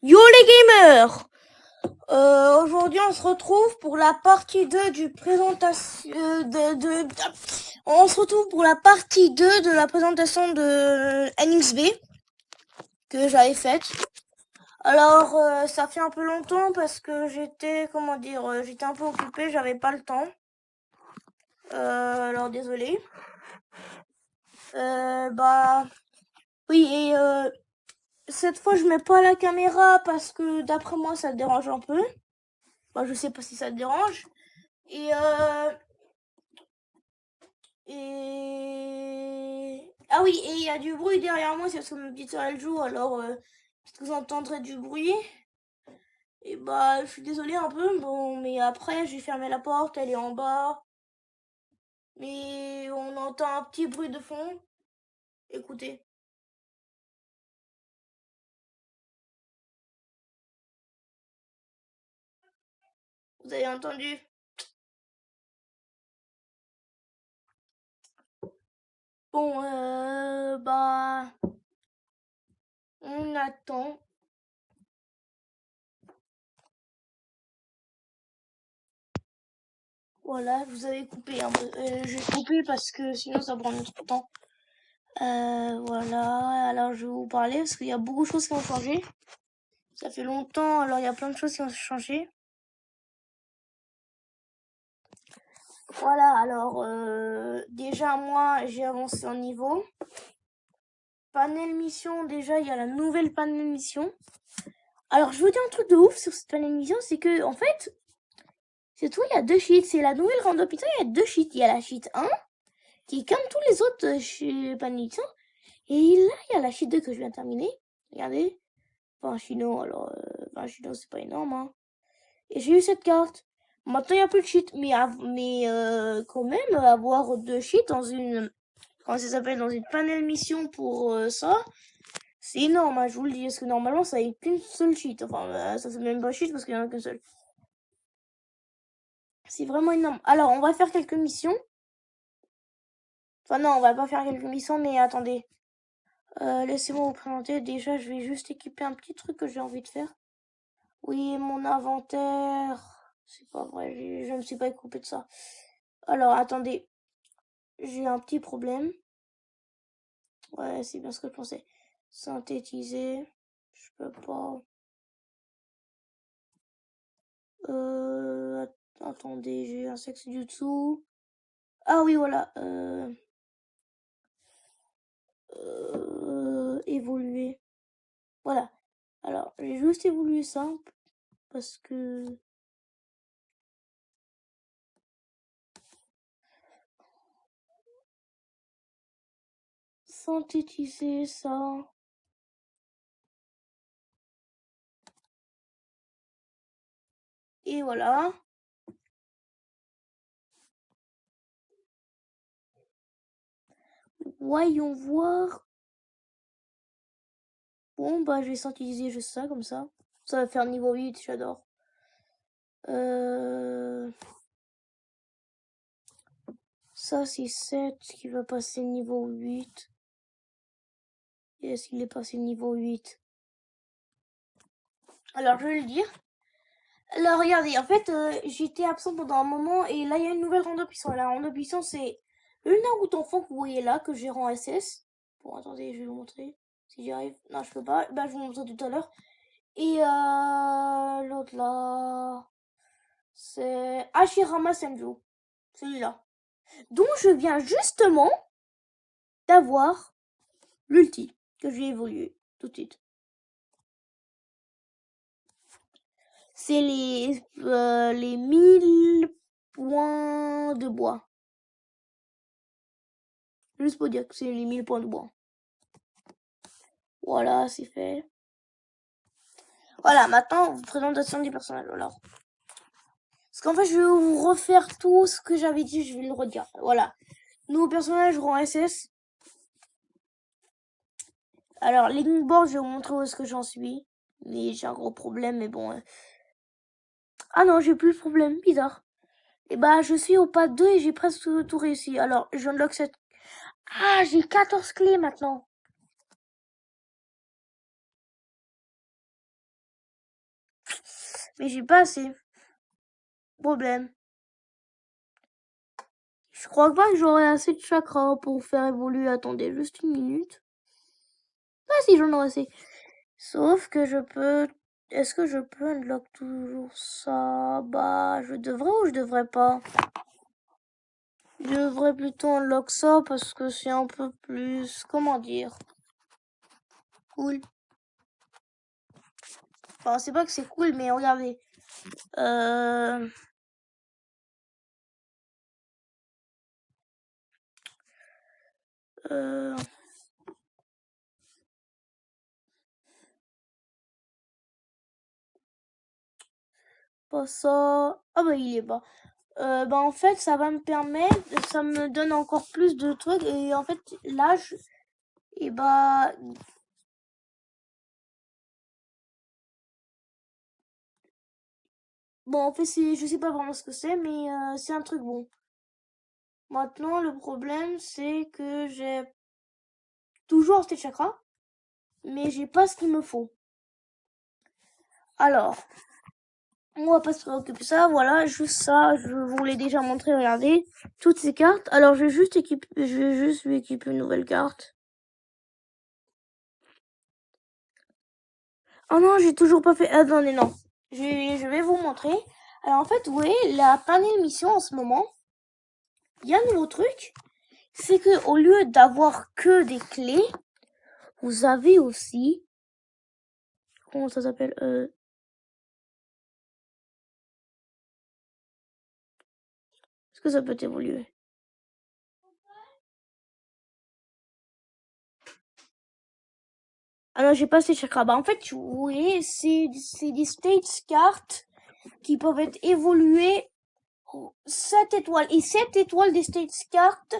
Yo les gamers! Aujourd'hui on se retrouve pour la partie 2 du présentation on se retrouve pour la partie 2 de la présentation de NXB que j'avais faite. Alors ça fait un peu longtemps parce que j'étais j'étais un peu occupée, j'avais pas le temps. Alors désolé. Oui, et cette fois je mets pas la caméra parce que d'après moi ça dérange un peu. Bah, je sais pas si ça te dérange. Et ah oui, et il y a du bruit derrière moi, c'est parce que ma petite soeur elle joue, alors peut-être que vous entendrez du bruit. Et bah, je suis désolée un peu, bon, mais après, j'ai fermé la porte, elle est en bas. Mais on entend un petit bruit de fond. Écoutez. Vous avez entendu? Bon, on attend. Voilà, vous avez coupé un peu. J'ai coupé parce que sinon ça prend trop de temps. Voilà, alors je vais vous parler parce qu'il y a beaucoup de choses qui ont changé. Ça fait longtemps, alors il y a plein de choses qui ont changé. Voilà, alors déjà moi j'ai avancé en niveau. Panel mission, déjà il y a la nouvelle panel mission. Alors je vous dis un truc de ouf sur cette panel mission, c'est que en fait, c'est tout, il y a deux sheets. C'est la nouvelle grande hôpital, il y a deux sheets. Il y a la sheet 1, qui est comme tous les autres chez panel mission. Et là, il y a la sheet 2 que je viens de terminer. Regardez. Enfin, chino, alors, chino, c'est pas énorme, hein. Et j'ai eu cette carte. Maintenant, il n'y a plus de cheat. Mais quand même, avoir deux cheats dans une... Comment ça s'appelle? Dans une panel mission pour ça, c'est énorme, hein, je vous le dis. Parce que normalement, ça n'a qu'une seule cheat. Enfin, ça fait même pas cheat parce qu'il n'y en a qu'une seule. C'est vraiment énorme. Alors, on va faire quelques missions. Enfin, non, on va pas faire quelques missions, mais attendez. Laissez-moi vous présenter. Déjà, je vais juste équiper un petit truc que j'ai envie de faire. Oui, mon inventaire. C'est pas vrai, je me suis pas coupé de ça. Alors, attendez. J'ai un petit problème. Ouais, c'est bien ce que je pensais. Synthétiser. Je peux pas. Attendez, j'ai un sexe du dessous. Ah oui, voilà. Évoluer. Voilà. Alors, j'ai juste évolué ça. Parce que... Synthétiser ça. Et voilà. Voyons voir. Bon, bah, je vais synthétiser juste ça, comme ça. Ça va faire niveau 8, j'adore. Ça, c'est 7 qui va passer niveau 8. Yes, il est passé niveau 8. Alors, je vais le dire. Alors, regardez, en fait, j'étais absent pendant un moment et là, il y a une nouvelle rando puissant. La rando puissant, c'est le Naruto enfant que vous voyez là, que j'ai rend SS. Bon, attendez, je vais vous montrer. Si j'y arrive. Non, je peux pas. Bah, je vous montrer tout à l'heure. Et l'autre là, c'est Hashirama Senju. Celui-là. Dont je viens justement d'avoir l'ulti que j'ai évolué tout de suite. C'est les 1000 points de bois. Juste pour dire que c'est les 1000 points de bois. Voilà, c'est fait. Voilà, maintenant, présentation du personnage. Alors. Parce qu'en fait, je vais vous refaire tout ce que j'avais dit, je vais le redire. Voilà. Nouveau personnage, rang SS. Alors, Board, je vais vous montrer où est-ce que j'en suis. Mais j'ai un gros problème, mais bon. Ah non, j'ai plus de problème, bizarre. Et bah, je suis au pas 2 et j'ai presque tout réussi. Alors, je unlock cette... Ah, j'ai 14 clés maintenant. Mais j'ai pas assez. Problème. Je crois pas que j'aurai assez de chakras pour faire évoluer. Attendez, juste une minute. Ah si, j'en aurai assez. Sauf que je peux... Est-ce que je peux unlock toujours ça? Bah, je devrais ou je devrais pas? Je devrais plutôt unlock ça parce que c'est un peu plus... Comment dire? Cool. Enfin, c'est pas que c'est cool, mais regardez. Pas ça. Ah bah il est bas. Bah en fait ça va me permettre, ça me donne encore plus de trucs et en fait là je... Et bah... Bon en fait c'est... Je sais pas vraiment ce que c'est mais c'est un truc bon. Maintenant le problème c'est que j'ai toujours ces chakras mais j'ai pas ce qu'il me faut. Alors... On va pas se préoccuper de ça, voilà, juste ça, je vous l'ai déjà montré, regardez, toutes ces cartes. Alors je vais juste lui équiper une nouvelle carte. Oh non, j'ai toujours pas fait, attendez, non. Je vais vous montrer. Alors en fait, vous voyez, la panel mission en ce moment, il y a un nouveau truc, c'est que au lieu d'avoir que des clés, vous avez aussi, comment ça s'appelle, est-ce que ça peut évoluer? Ah non, j'ai pas ces chakras. Bah en fait, vous voyez, c'est des states cartes qui peuvent être évoluées 7 étoiles. Et 7 étoiles des states cartes,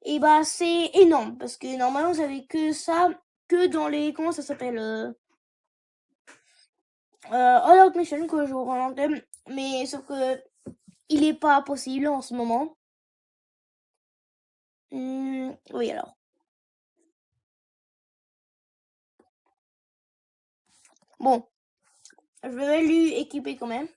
et bah c'est énorme. Parce que normalement, vous avez que ça, que dans les... Comment ça s'appelle All Out Mission que je vous rendais. Mais sauf que il est pas possible en ce moment. Oui, alors. Bon. Je vais lui équiper quand même.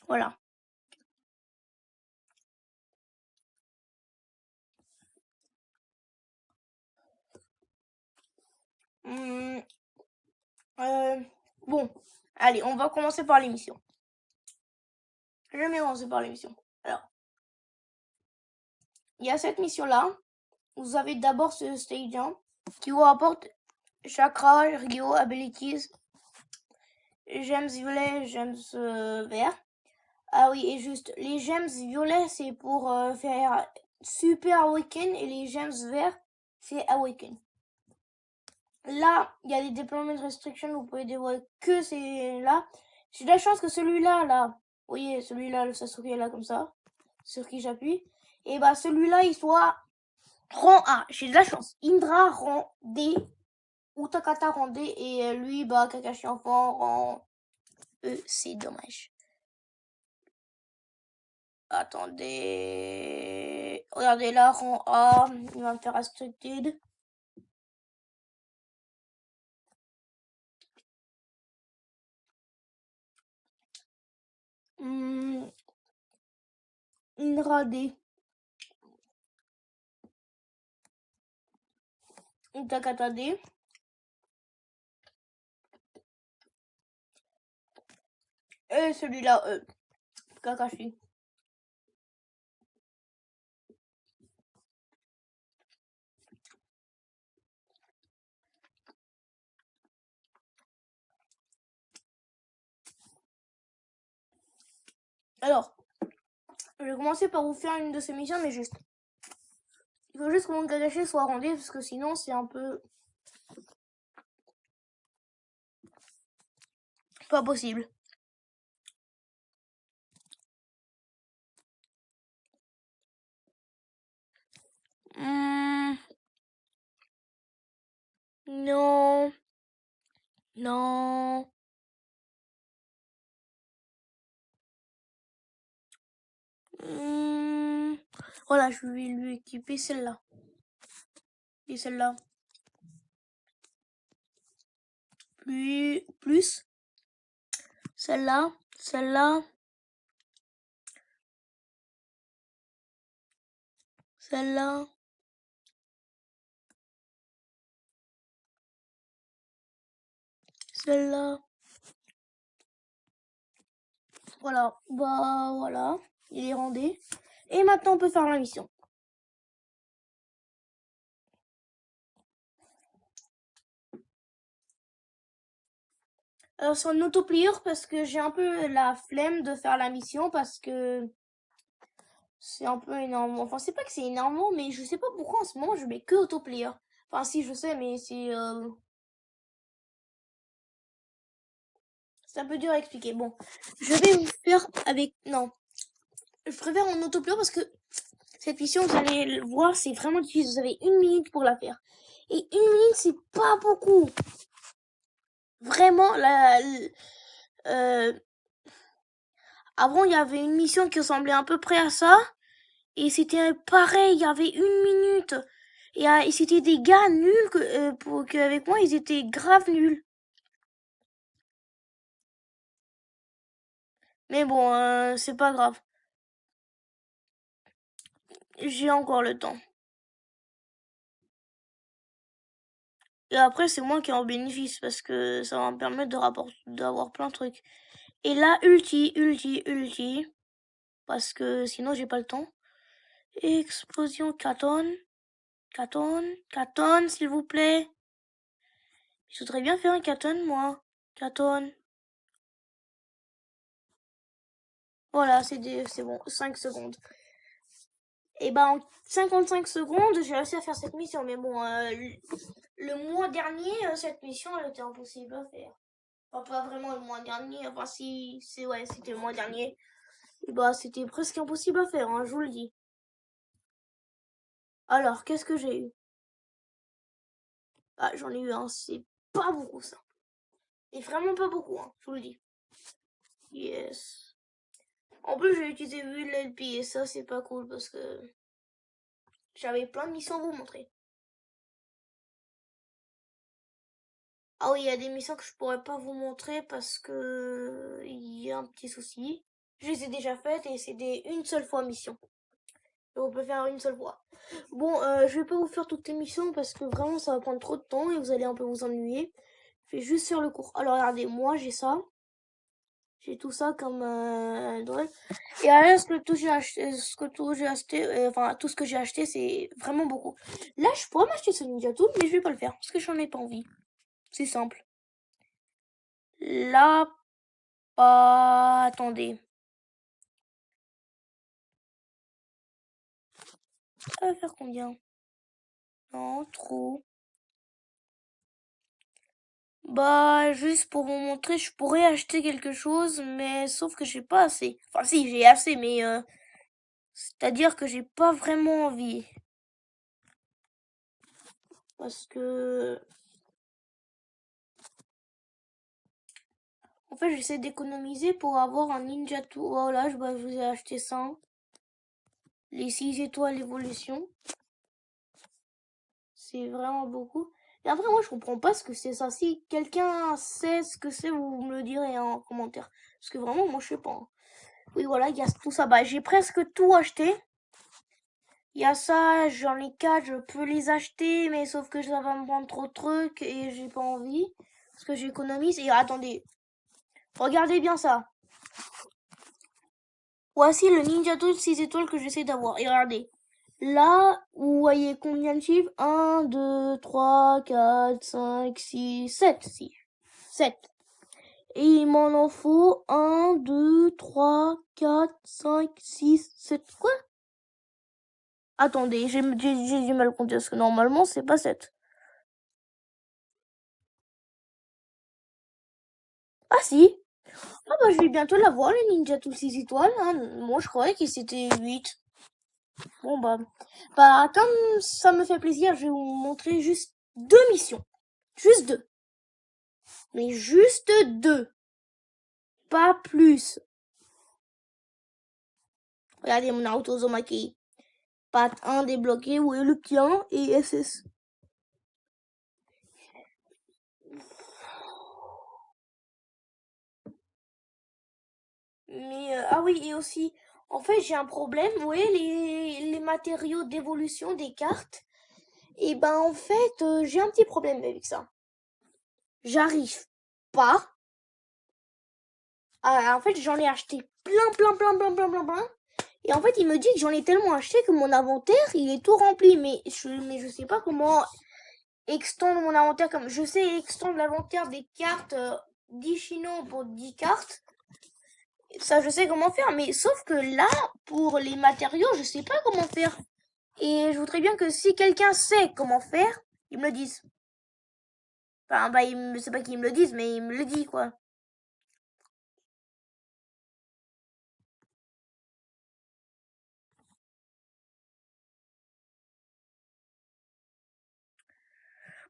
Voilà. Bon. Allez, on va commencer par l'émission. Je vais commencer par l'émission. Alors. Il y a cette mission-là. Vous avez d'abord ce stage 1 qui vous rapporte chakra, Rio, abilities, gems violets, gems verts. Ah oui, et juste, les gems violets, c'est pour faire super awaken et les gems verts, c'est awaken. Là, il y a des deployment restrictions, vous pouvez dévoiler que c'est là. J'ai de la chance que celui-là, là, vous voyez, celui-là, le Sasuke est là comme ça, sur qui j'appuie. Et bah celui-là, il soit rang A. J'ai de la chance. Indra rang D. Utakata rang D. Et lui, bah Kakashi enfant rang E. C'est dommage. Attendez. Regardez là, rang A. Il va me faire restricted. Indra D. Utakata D. Et celui-là, Kakashi. Alors, je vais commencer par vous faire une de ces missions, mais juste. Il faut juste que mon Kakashi soit rendu, parce que sinon, c'est un peu... pas possible. Non. Non. Voilà, je vais lui équiper celle-là. Et celle-là. Plus. Celle-là. Celle-là. Celle-là. Celle-là. Voilà. Bah voilà. Il est rendé. Et maintenant on peut faire la mission. Alors c'est un autoplier parce que j'ai un peu la flemme de faire la mission parce que c'est un peu énorme. Enfin c'est pas que c'est énorme mais je sais pas pourquoi en ce moment je mets que autoplier. Enfin si je sais mais c'est un peu dur à expliquer. Bon, je vais vous faire avec... Non, je préfère en autoplier parce que cette mission, vous allez le voir, c'est vraiment difficile. Vous avez 1 minute pour la faire. Et 1 minute, c'est pas beaucoup. Vraiment, avant, il y avait une mission qui ressemblait à peu près à ça. Et c'était pareil, il y avait 1 minute. Et c'était des gars nuls qu'avec moi, ils étaient grave nuls. Mais bon, c'est pas grave. J'ai encore le temps. Et après, c'est moi qui en bénéficie parce que ça va me permettre d'avoir plein de trucs. Et là, ulti. Parce que sinon, j'ai pas le temps. Explosion Katon, s'il vous plaît. Je voudrais bien faire un Katon, moi. Katon. Voilà, c'est bon. 5 secondes. Et bah, en 55 secondes, j'ai réussi à faire cette mission. Mais bon, le mois dernier, cette mission, elle était impossible à faire. Enfin, pas vraiment le mois dernier. Enfin, si, ouais, c'était le mois dernier. Et bah, c'était presque impossible à faire, hein, je vous le dis. Alors, qu'est-ce que j'ai eu? Ah, j'en ai eu un, c'est pas beaucoup ça. Et vraiment pas beaucoup, hein, je vous le dis. Yes. En plus, j'ai utilisé VLP et ça, c'est pas cool parce que j'avais plein de missions à vous montrer. Ah oui, il y a des missions que je pourrais pas vous montrer parce que il y a un petit souci. Je les ai déjà faites et c'est une seule fois mission. Et on peut faire une seule fois. Bon, je vais pas vous faire toutes les missions parce que vraiment ça va prendre trop de temps et vous allez un peu vous ennuyer. Je vais juste faire le cours. Alors regardez, moi j'ai ça. J'ai tout ça comme drôle. Et alors, tout ce que j'ai acheté, c'est vraiment beaucoup. Là, je pourrais m'acheter ce Ninja Tool, mais je vais pas le faire parce que j'en ai pas envie. C'est simple. Là, pas. Attendez. Ça va faire combien? Non, trop. Bah, juste pour vous montrer, je pourrais acheter quelque chose, mais sauf que j'ai pas assez. Enfin, si, j'ai assez, mais c'est-à-dire que j'ai pas vraiment envie. Parce que en fait, j'essaie d'économiser pour avoir un Ninja Tool. Voilà, je vous ai acheté ça. Les 6 étoiles évolution. C'est vraiment beaucoup. Et après, moi, je comprends pas ce que c'est ça. Si quelqu'un sait ce que c'est, vous me le direz en commentaire. Parce que vraiment, moi, je sais pas. Hein. Oui, voilà, il y a tout ça. Bah, j'ai presque tout acheté. Il y a ça, j'en ai 4, je peux les acheter, mais sauf que ça va me prendre trop de trucs et j'ai pas envie. Parce que j'économise. Et attendez, regardez bien ça. Voici le Ninja Tool 6 étoiles que j'essaie d'avoir. Et regardez. Là, vous voyez combien de chiffres? 1, 2, 3, 4, 5, 6, 7. 7. Et il m'en en faut 1, 2, 3, 4, 5, 6, 7. Quoi? Attendez, j'ai du mal à compter parce que normalement, c'est pas 7. Ah si! Ah bah je vais bientôt l'avoir, le Ninja Tool 6 étoiles. Hein. Moi, je croyais que c'était 8. Bon bah, comme ça me fait plaisir, je vais vous montrer juste 2 missions. Juste 2. Mais juste 2. Pas plus. Regardez mon Naruto Uzumaki. Pat 1 débloqué, où est le petit 1 et SS. Mais ah oui, et aussi, en fait, j'ai un problème. Vous voyez les matériaux d'évolution des cartes. Et ben en fait, j'ai un petit problème avec ça. J'arrive pas. En fait, j'en ai acheté plein. Et en fait, il me dit que j'en ai tellement acheté que mon inventaire, il est tout rempli. Mais je sais pas comment extendre mon inventaire. Comme je sais extendre l'inventaire des cartes 10 chinos pour 10 cartes. Ça, je sais comment faire. Mais sauf que là, pour les matériaux, je sais pas comment faire. Et je voudrais bien que si quelqu'un sait comment faire, il me le dise. Enfin, bah, c'est pas qu'il me le dise, mais il me le dit, quoi.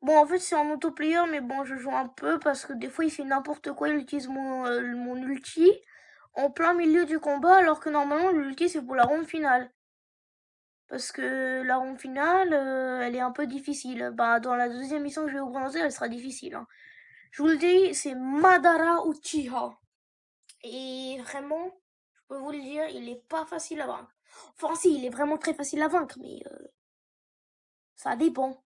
Bon, en fait, c'est en auto-player, mais bon, je joue un peu parce que des fois, il fait n'importe quoi. Il utilise mon ulti en plein milieu du combat, alors que normalement, l'ulti, c'est pour la ronde finale. Parce que la ronde finale, elle est un peu difficile. Bah, dans la deuxième mission que je vais vous présenter, elle sera difficile, hein. Je vous le dis, c'est Madara Uchiha. Et vraiment, je peux vous le dire, il est pas facile à vaincre. Enfin, si, il est vraiment très facile à vaincre, mais ça dépend.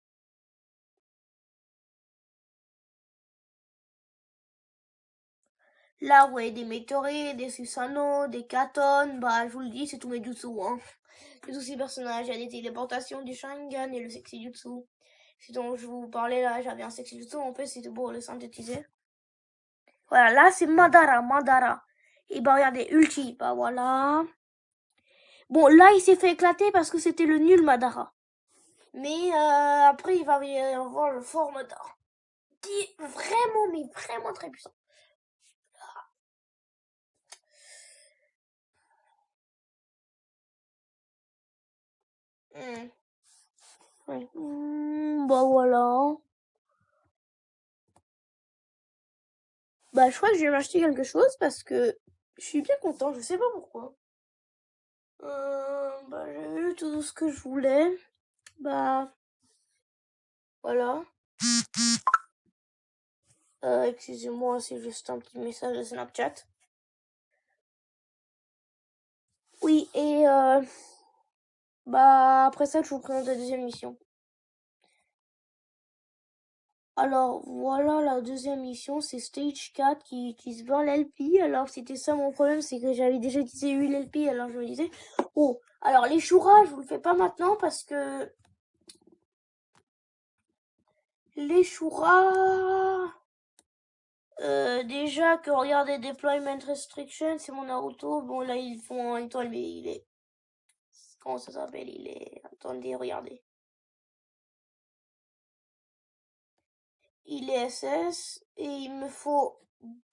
Là, ouais, des météorites, des Susanoo, des Katon, bah, je vous le dis, c'est tous mes jutsu, hein. C'est tous ces personnages, il y a des téléportations, du Sharingan et le Sexy Jutsu. C'est dont je vous parlais là, j'avais un Sexy Jutsu, en fait, c'était pour le synthétiser. Voilà, là, c'est Madara. Et bah, regardez, Ulti, bah voilà. Bon, là, il s'est fait éclater parce que c'était le nul Madara. Mais après, il va y avoir le fort Madara. Qui est vraiment, mais vraiment très puissant. Ouais. Bah voilà. Bah je crois que je vais m'acheter quelque chose parce que je suis bien content, je sais pas pourquoi. Bah j'ai eu tout ce que je voulais. Bah voilà. Excusez-moi, c'est juste un petit message de Snapchat. Oui, et bah après ça, je vous présente la deuxième mission. Alors voilà, la deuxième mission, c'est Stage 4 qui utilise bien l'LP. Alors c'était ça mon problème, c'est que j'avais déjà utilisé 8 LP, alors je me disais, oh, alors les Shura, je vous le fais pas maintenant parce que les Shura, déjà que regardez Deployment Restriction, c'est mon Naruto. Bon là ils font un étoile, mais il est, comment ça s'appelle, il est, attendez, regardez. Il est SS et il me faut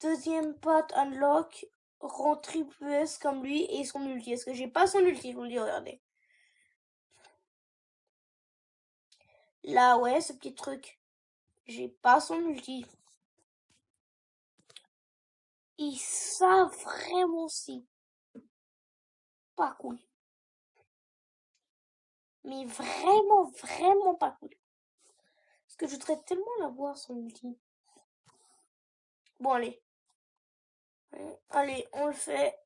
deuxième patte unlock, rang triple S comme lui et son ulti. Est-ce que j'ai pas son ulti? Je vous le dis, regardez. Là, ouais, ce petit truc. J'ai pas son ulti. Et ça, vraiment, c'est pas cool. Mais vraiment pas cool. Parce que je voudrais tellement l'avoir, son ulti. Bon, allez. Allez, on le fait.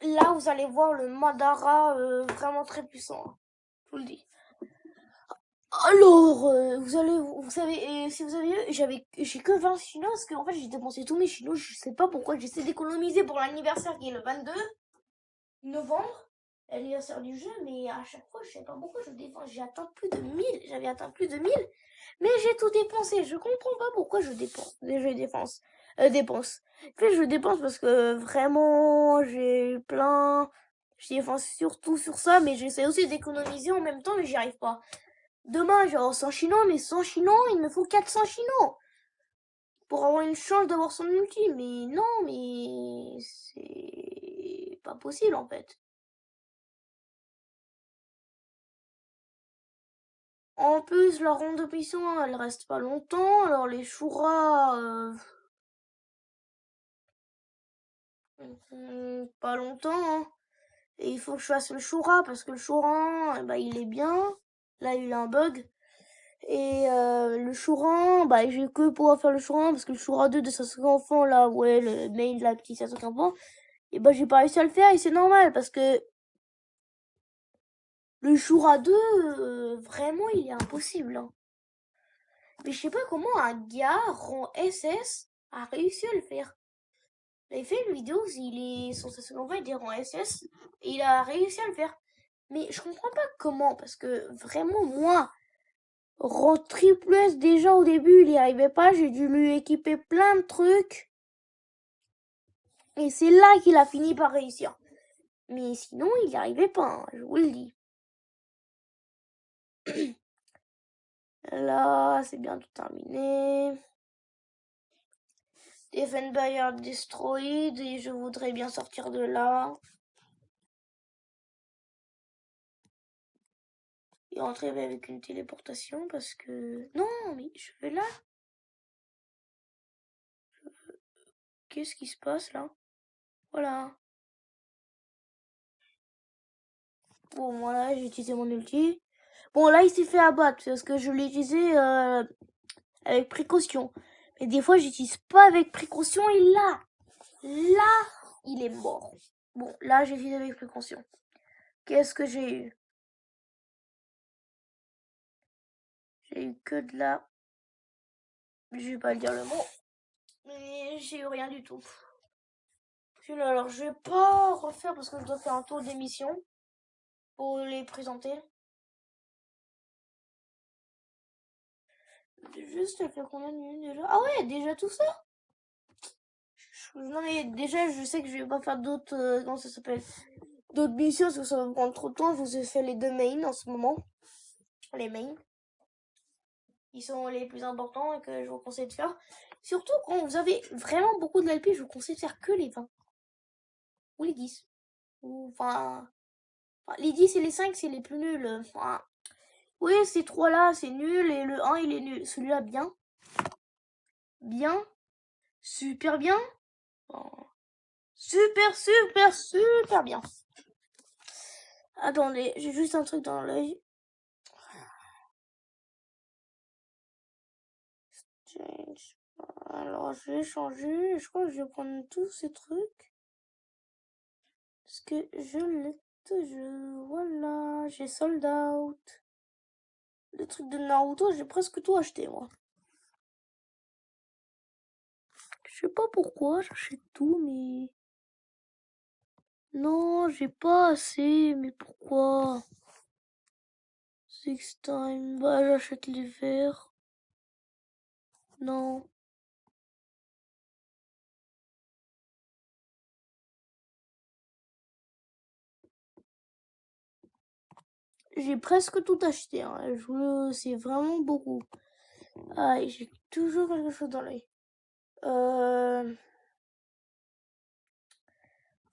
Là, vous allez voir le Madara vraiment très puissant, hein. Je vous le dis. Alors, vous savez, si vous avez vu, j'ai que 20 chinos parce qu'en fait j'ai dépensé tous mes chinos. Je sais pas pourquoi. J'essaie d'économiser pour l'anniversaire qui est le 22 novembre, l'anniversaire du jeu, mais à chaque fois je sais pas pourquoi je dépense. J'ai atteint plus de 1000. J'avais atteint plus de 1000, mais j'ai tout dépensé. Je comprends pas pourquoi je dépense. Dépense. En fait, je dépense parce que vraiment j'ai plein. Je dépense surtout sur ça, mais j'essaie aussi d'économiser en même temps, mais j'y arrive pas. Demain, genre 100 chinois, mais 100 chinois, il me faut 400 chinois pour avoir une chance d'avoir son ulti. Mais non, mais c'est pas possible en fait. En plus, la ronde de mission, elle reste pas longtemps. Alors les Shura, pas longtemps, hein. Et il faut que je fasse le Shura parce que le Shura, bah, il est bien. Là, il a un bug. Et le Shura, bah, j'ai que pouvoir faire le Shura parce que le Shura 2 de 5 enfants, là, ouais, le main de la petite 5 enfants, et bah, j'ai pas réussi à le faire et c'est normal parce que le Shura 2, vraiment, il est impossible. Hein. Mais je sais pas comment un gars rang SS a réussi à le faire. Il avait fait une vidéo, il est sensationnel, il est rang SS et il a réussi à le faire. Mais je comprends pas comment, parce que vraiment, moi, rang triple S déjà au début, il y arrivait pas, j'ai dû lui équiper plein de trucs. Et c'est là qu'il a fini par réussir. Mais sinon, il n'y arrivait pas, hein, je vous le dis. Là, c'est bientôt terminé. Defenbayer Destroyed, et je voudrais bien sortir de là. Et rentrer avec une téléportation parce que... Non, mais je vais là. Qu'est-ce qui se passe là? Voilà. Bon, voilà, j'ai utilisé mon ulti. Bon, là, il s'est fait abattre parce que je l'ai utilisé avec précaution. Mais des fois, j'utilise pas avec précaution et là, il est mort. Bon, là, j'ai utilisé avec précaution. Qu'est-ce que j'ai eu? J'ai eu que de la... Je vais pas dire le mot. Mais j'ai eu rien du tout. Alors, je vais pas refaire parce que je dois faire un tour d'émission pour les présenter. Juste, ça fait combien de minutes déjà? Ah ouais, déjà tout ça? Non mais déjà, je sais que je vais pas faire d'autres... comment ça s'appelle? D'autres missions parce que ça va me prendre trop de temps. Je vous ai fait les 2 mains en ce moment. Les mains. Ils sont les plus importants et que je vous conseille de faire. Surtout quand vous avez vraiment beaucoup de l'LP, je vous conseille de faire que les 20. Ou les 10. Ou enfin... les 10 et les 5, c'est les plus nuls. Enfin, oui, ces 3-là, c'est nul. Et le 1, il est nul. Celui-là, bien. Bien. Super bien. Super, super, super bien. Attendez, j'ai juste un truc dans l'œil. Change. Alors, je vais changer. Je crois que je vais prendre tous ces trucs. Parce que je l'ai toujours. Voilà, j'ai sold out. Le truc de Naruto, j'ai presque tout acheté, moi. Je sais pas pourquoi, j'achète tout, mais... Non, j'ai pas assez, mais pourquoi? Six time, bah j'achète les verts. Non. J'ai presque tout acheté, hein. C'est vraiment beaucoup. Ah, et j'ai toujours quelque chose dans l'œil.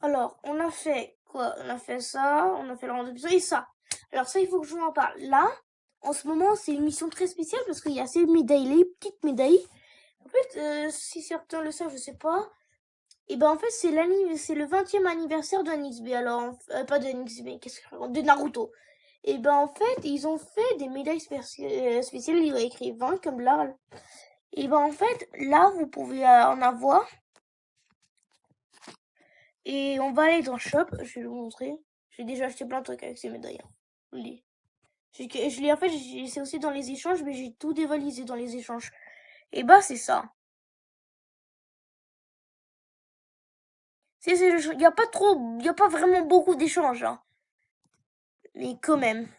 Alors, on a fait quoi? On a fait ça, on a fait le rendez-vous et ça. Alors ça, il faut que je vous en parle. Là, en ce moment, c'est une mission très spéciale parce qu'il y a ces médailles, les petites médailles. En fait, si certains le savent, je sais pas. Et ben en fait, c'est le 20e anniversaire de NXB. Alors, pas de NXB, qu'est-ce que de Naruto. Et ben en fait, ils ont fait des médailles spéciales. Ils ont écrit 20 comme là. Et ben en fait, là, vous pouvez en avoir. Et on va aller dans le shop, je vais vous montrer. J'ai déjà acheté plein de trucs avec ces médailles. Oui. En fait, c'est aussi dans les échanges, mais j'ai tout dévalisé dans les échanges. Et bah, c'est ça. Il n'y a pas trop, il y a pas vraiment beaucoup d'échanges, hein. Mais quand même.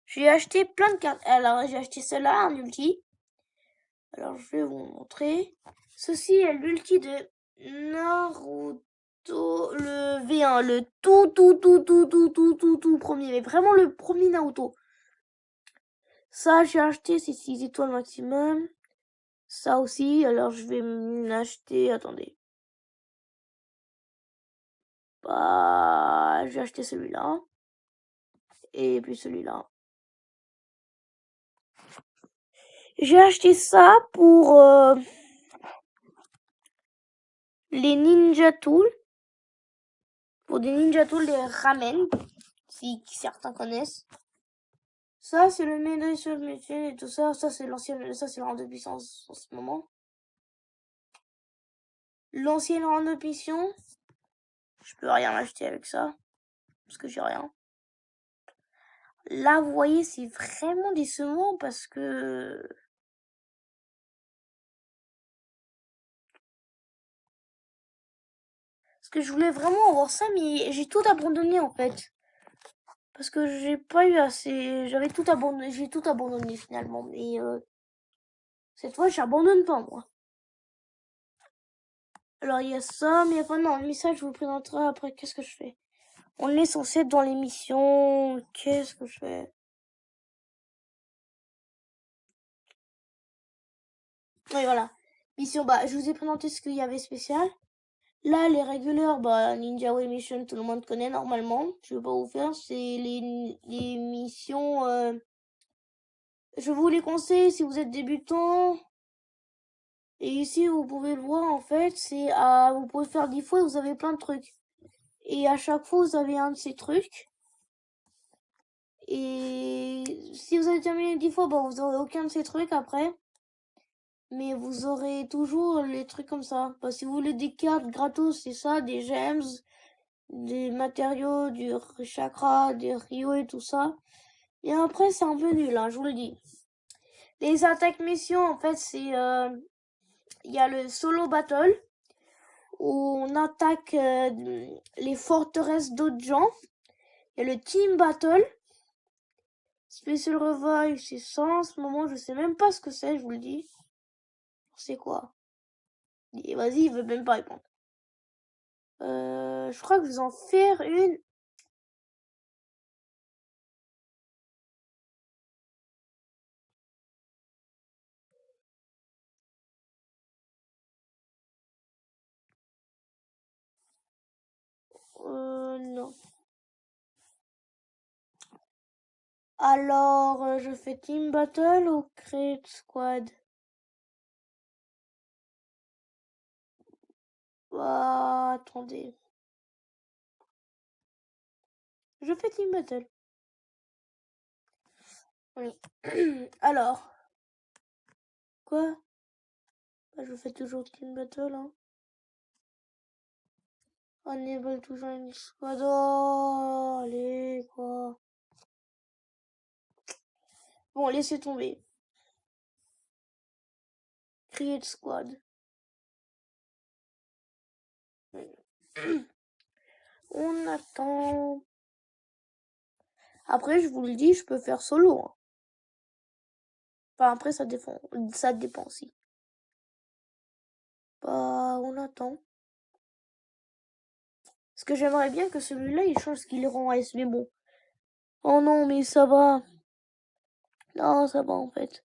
J'ai acheté plein de cartes. Alors, j'ai acheté celle-là, un ulti. Alors, je vais vous montrer. Ceci est l'ulti de Naruto, le V1, le tout premier, mais vraiment le premier Naruto. Ça, j'ai acheté, c'est 6 étoiles maximum. Ça aussi, alors je vais m'acheter, attendez. Bah, j'ai acheté celui-là. Et puis celui-là. J'ai acheté ça pour les Ninja Tools. pour des Ninja Tools, des ramen, si certains connaissent. Ça, c'est le médaille sur le métier et tout ça. Ça, c'est l'ancienne, ça, c'est le rang de puissance en ce moment. L'ancienne rang de puissance, je peux rien acheter avec ça, parce que j'ai rien. Là, vous voyez, c'est vraiment décevant parce que... Parce que je voulais vraiment avoir ça, mais j'ai tout abandonné en fait. Parce que j'ai pas eu assez... J'avais tout abandonné, j'ai tout abandonné finalement. Mais cette fois, j'abandonne pas, moi. Alors, il y a ça, mais enfin non, mais ça, je vous le présenterai après. Qu'est-ce que je fais? On est censé être dans l'émission. Qu'est-ce que je fais? Oui, voilà. Mission, bah, je vous ai présenté ce qu'il y avait spécial. Là, les réguliers, bah, Ninja Way Mission, tout le monde connaît normalement. Je vais pas vous faire, c'est les missions... Je vous les conseille si vous êtes débutant. Et ici, vous pouvez le voir, en fait, c'est vous pouvez faire 10 fois et vous avez plein de trucs. Et à chaque fois, vous avez un de ces trucs. Et si vous avez terminé 10 fois, bah, vous aurez aucun de ces trucs après. Mais vous aurez toujours les trucs comme ça. Bah, si vous voulez des cartes gratos, c'est ça, des gems, des matériaux, du chakra, des Rio et tout ça. Et après, c'est un peu nul, hein, je vous le dis. Les attaques missions, en fait, c'est... Il y a le solo battle, où on attaque les forteresses d'autres gens. Il y a le team battle. Special Revive, c'est ça en ce moment, je sais même pas ce que c'est, je vous le dis. C'est quoi? Et vas-y, il veut même pas répondre. Je crois que je vais en faire une. Non. Alors, je fais Team Battle ou Create Squad? Bah, attendez. Je fais Team Battle. Oui. Alors. Quoi? Bah, je fais toujours Team Battle, hein. Enable to join squad. Oh, allez, quoi. Bon, laissez tomber. Create Squad. On attend. Après, je vous le dis, je peux faire solo. Hein. Enfin, après, ça dépend aussi. Bah, on attend. Parce que j'aimerais bien que celui-là, il change ce qu'il rend S, mais bon. Oh non, mais ça va. Non, ça va en fait.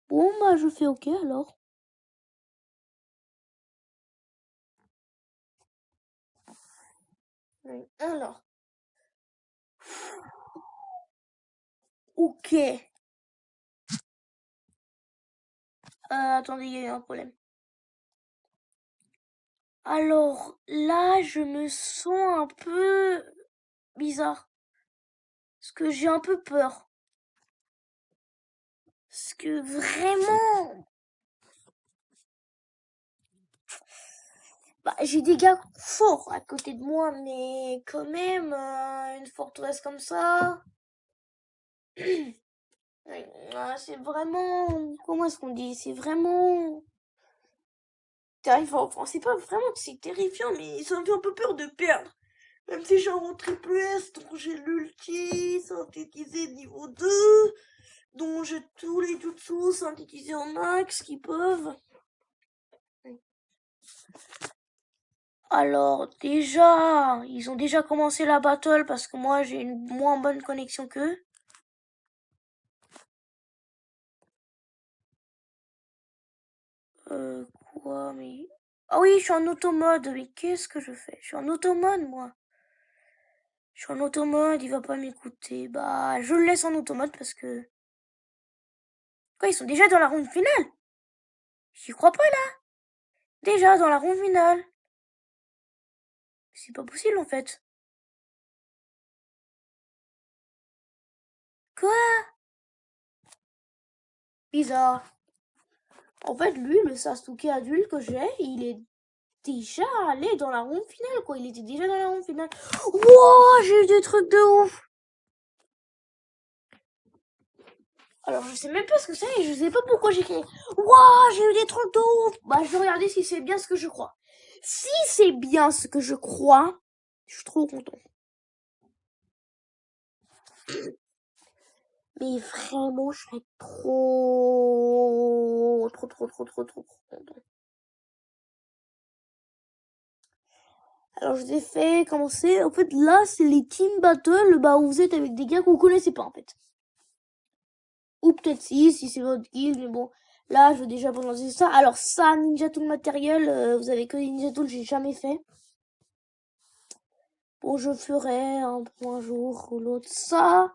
Bon, bah, je fais OK alors. Oui, alors. OK. Attendez, il y a eu un problème. Alors, là, je me sens un peu bizarre. Parce que j'ai un peu peur. Parce que vraiment... Bah, j'ai des gars forts à côté de moi, mais quand même, une forteresse comme ça... c'est vraiment... Comment est-ce qu'on dit? C'est vraiment... Terrifiant. Enfin, c'est pas vraiment que c'est terrifiant, mais ça me fait un peu peur de perdre. Même si j'ai un triple S, dont j'ai l'ulti synthétisé niveau 2, dont j'ai tous les jutsu synthétisés en max qui peuvent. Alors déjà, ils ont déjà commencé la battle parce que moi j'ai une moins bonne connexion qu'eux. Quoi, mais... Ah oui, je suis en automode, mais qu'est-ce que je fais? Je suis en automode, moi. Je suis en automode, il va pas m'écouter. Bah, je le laisse en automode parce que... Quoi, ils sont déjà dans la ronde finale? J'y crois pas, là. Déjà dans la ronde finale. C'est pas possible en fait. Quoi? Bizarre. En fait, lui, le Sasuke adulte que j'ai, il est déjà allé dans la ronde finale, quoi. Il était déjà dans la ronde finale. Wow, j'ai eu des trucs de ouf. Alors, je sais même pas ce que c'est et je sais pas pourquoi j'ai crié. Wow, j'ai eu des trucs de ouf. Bah, je vais regarder si c'est bien ce que je crois. Si c'est bien ce que je crois, je suis trop content. Mais vraiment, je serais trop content. Alors, je vous ai fait commencer. En fait, là, c'est les team battle, bah, où vous êtes avec des gars que vous connaissez pas, en fait. Ou peut-être si c'est votre guild, mais bon. Là, je vais déjà vous lancer ça. Alors, ça, Ninja Tool matériel, vous avez que des Ninja Tool, j'ai jamais fait. Bon, je ferai un jour ou l'autre. Ça,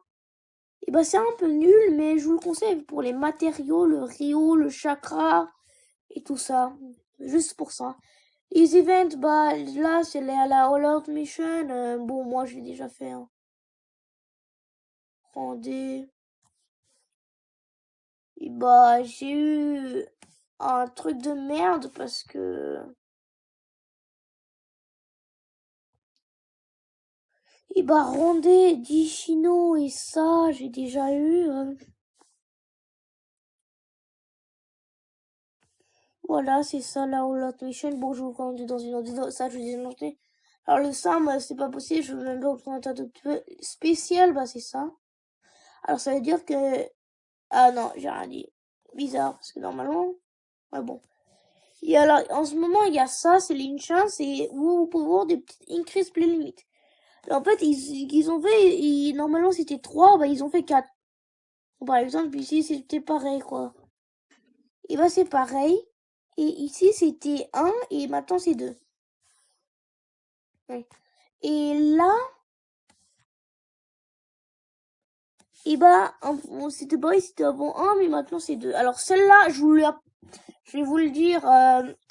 et bah, c'est un peu nul, mais je vous le conseille pour les matériaux, le Rio, le chakra et tout ça. Juste pour ça. Les events, bah, là, c'est la All Out Mission. Bon, moi, j'ai déjà fait. Hein. Rendez. Et bah, j'ai eu un truc de merde parce que. Et bah, Rondé, Dishino et ça, j'ai déjà eu. Voilà, c'est ça la All Out Mission. Bon, je vous compte dans une autre. Ça, je vous ai montré. Alors, le Sam, c'est pas possible. Je veux même pas prendre un tas de spécial. Bah, c'est ça. Alors, ça veut dire que. Ah non, j'ai rien dit. Bizarre, parce que normalement. Ouais, bon. Et alors, en ce moment, il y a ça, c'est l'Inchance, et vous pouvez voir des petites increase play limit. En fait, ils ont fait, normalement c'était 3, bah ils ont fait 4. Par exemple, ici c'était pareil, quoi. Et bah c'est pareil. Et ici c'était 1, et maintenant c'est 2. Ouais. Et là, et bah, c'était pareil, c'était avant 1, mais maintenant c'est 2. Alors celle-là, je vais vous le dire.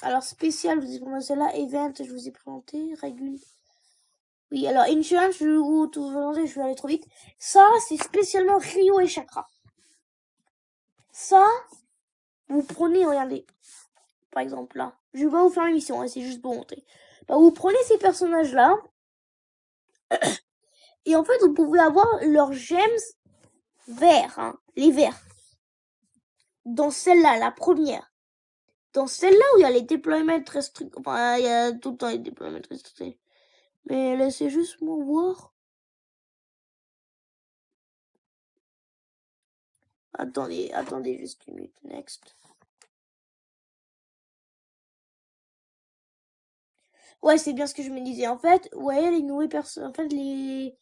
Alors spécial, je vous ai présenté celle-là. Event, je vous ai présenté. Régule. Oui, alors Insurance, je vais aller trop vite. Ça, c'est spécialement Rio et Chakra. Ça, vous prenez, regardez. Par exemple, là. Je vais pas vous faire l'émission, hein, c'est juste pour montrer. Bah, vous prenez ces personnages-là. Et en fait, vous pouvez avoir leurs gems verts. Hein, les verts. Dans celle-là, la première. Dans celle-là où il y a les déploiements restrictés. Enfin, il y a tout le temps les déploiements restrictés. Mais laissez juste moi voir. Attendez juste une minute. Next. Ouais, c'est bien ce que je me disais. En fait, ouais, les nouvelles personnes. En fait, les.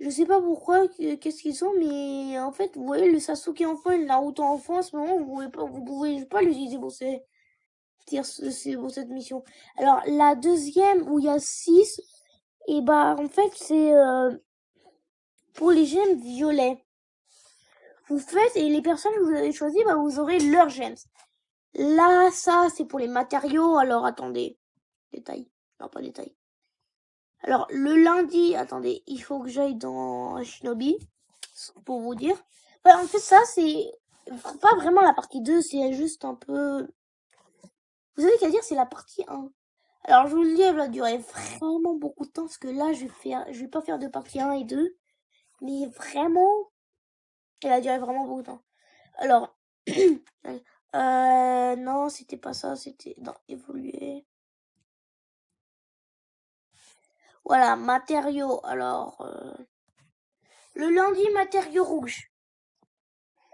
Je sais pas pourquoi, qu'est-ce qu'ils sont, mais en fait, vous voyez, le Sasuke enfant et le Naruto enfant, en ce moment, vous pouvez pas l'utiliser pour c'est pour cette mission. Alors, la deuxième, où il y a 6, et bah, en fait, c'est pour les gemmes violets. Vous faites, et les personnes que vous avez choisies, bah, vous aurez leurs gemmes. Là, ça, c'est pour les matériaux. Alors, attendez. Détail. Non, pas détail. Alors, le lundi, attendez, il faut que j'aille dans Shinobi, pour vous dire. Ouais, en fait, ça, c'est pas vraiment la partie 2, c'est juste un peu... Vous savez qu'à dire, c'est la partie 1. Alors, je vous le dis, elle va durer vraiment beaucoup de temps, parce que là, je vais pas faire de partie 1 et 2, mais vraiment, elle va durer vraiment beaucoup de temps. Alors, non, c'était pas ça, c'était dans évoluer. Voilà, matériaux, alors... Le lundi, matériaux rouges.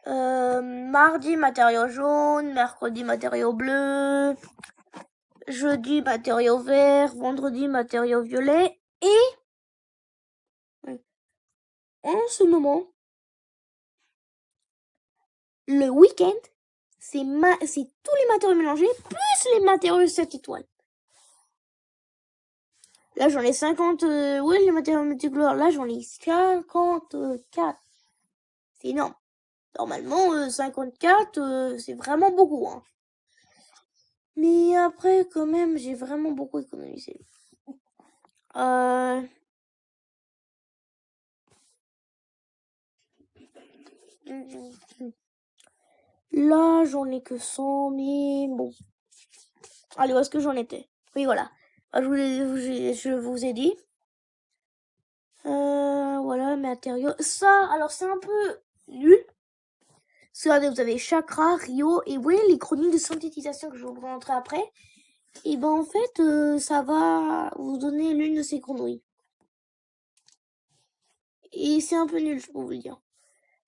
Mardi, matériaux jaunes. Mercredi, matériaux bleus. Jeudi, matériaux verts. Vendredi, matériaux violets. Et en ce moment, le week-end, c'est tous les matériaux mélangés plus les matériaux 7 étoiles. Là, j'en ai 50. Oui, les matériaux multicolores. Là, j'en ai 54. C'est énorme. Normalement, 54, c'est vraiment beaucoup. Hein. Mais après, quand même, j'ai vraiment beaucoup économisé. Là, j'en ai que 100, mais bon. Allez, où est-ce que j'en étais? Oui, voilà. Je vous ai dit. Voilà, matériaux. Ça, alors c'est un peu nul. Parce que regardez, vous avez Chakra, Rio, et vous voyez les chroniques de synthétisation que je vous montrer après. Et ben en fait, ça va vous donner l'une de ces chronoïs. Et c'est un peu nul, je peux vous le dire.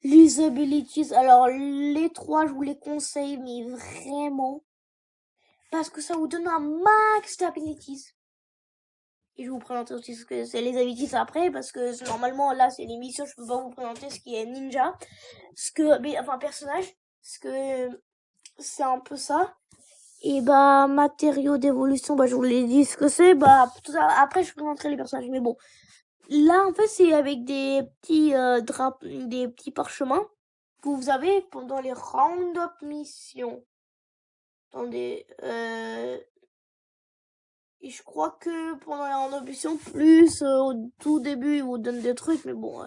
Les abilities, alors les trois, je vous les conseille, mais vraiment. Parce que ça vous donne un max d'abilities. Et je vais vous présenter aussi ce que c'est les abilities après, parce que normalement, là, c'est l'émission, je peux pas vous présenter ce qui est ninja. Enfin, personnage. Parce que c'est un peu ça. Et bah, matériaux d'évolution, bah, je vous l'ai dit ce que c'est. Bah, tout ça, après, je présenterai les personnages. Mais bon. Là, en fait, c'est avec des petits des petits parchemins que vous avez pendant les round-up missions. Attendez, et je crois que pendant les round-up missions, plus au tout début, ils vous donnent des trucs, mais bon.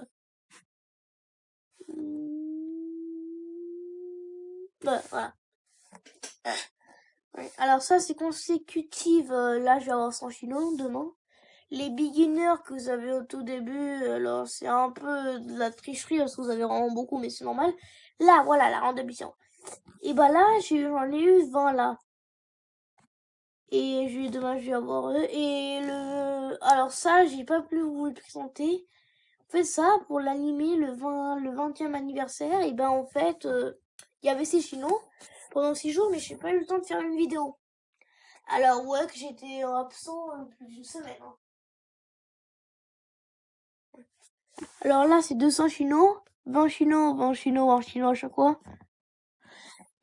Ouais, voilà. Ouais. Alors ça, c'est consécutive. Là, je vais avoir 100 kilos demain. Les beginners que vous avez au tout début, alors c'est un peu de la tricherie parce que vous avez vraiment beaucoup, mais c'est normal. Là, voilà, la round mission. Et bah là, j'en ai eu 20 là. Et demain, je vais avoir eux. Et alors ça, j'ai pas pu vous le présenter. En fait, ça, pour l'animer, le 20e anniversaire, et ben en fait, il y avait ces chinos pendant 6 jours, mais j'ai pas eu le temps de faire une vidéo. Alors ouais, que j'étais absent plus d'une semaine. Hein. Alors là, c'est 200 chinos, 20 chinos, 20 chinos, 20 chinos à chaque fois.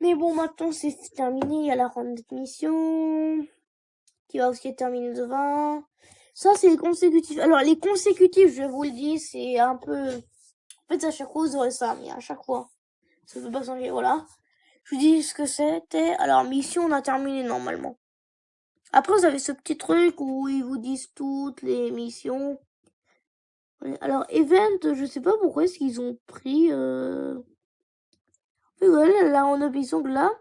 Mais bon, maintenant, c'est terminé. Il y a la ronde de mission qui va aussi être terminée de 20. Ça, c'est les consécutifs. Alors, les consécutifs, je vous le dis, c'est un peu... En fait, à chaque fois, vous aurez ça, mais à chaque fois. Ça peut pas changer, voilà. Je vous dis ce que c'était. Alors, mission, on a terminé normalement. Après, vous avez ce petit truc où ils vous disent toutes les missions. Alors, event, je sais pas pourquoi est-ce qu'ils ont pris... Voilà, la en option là.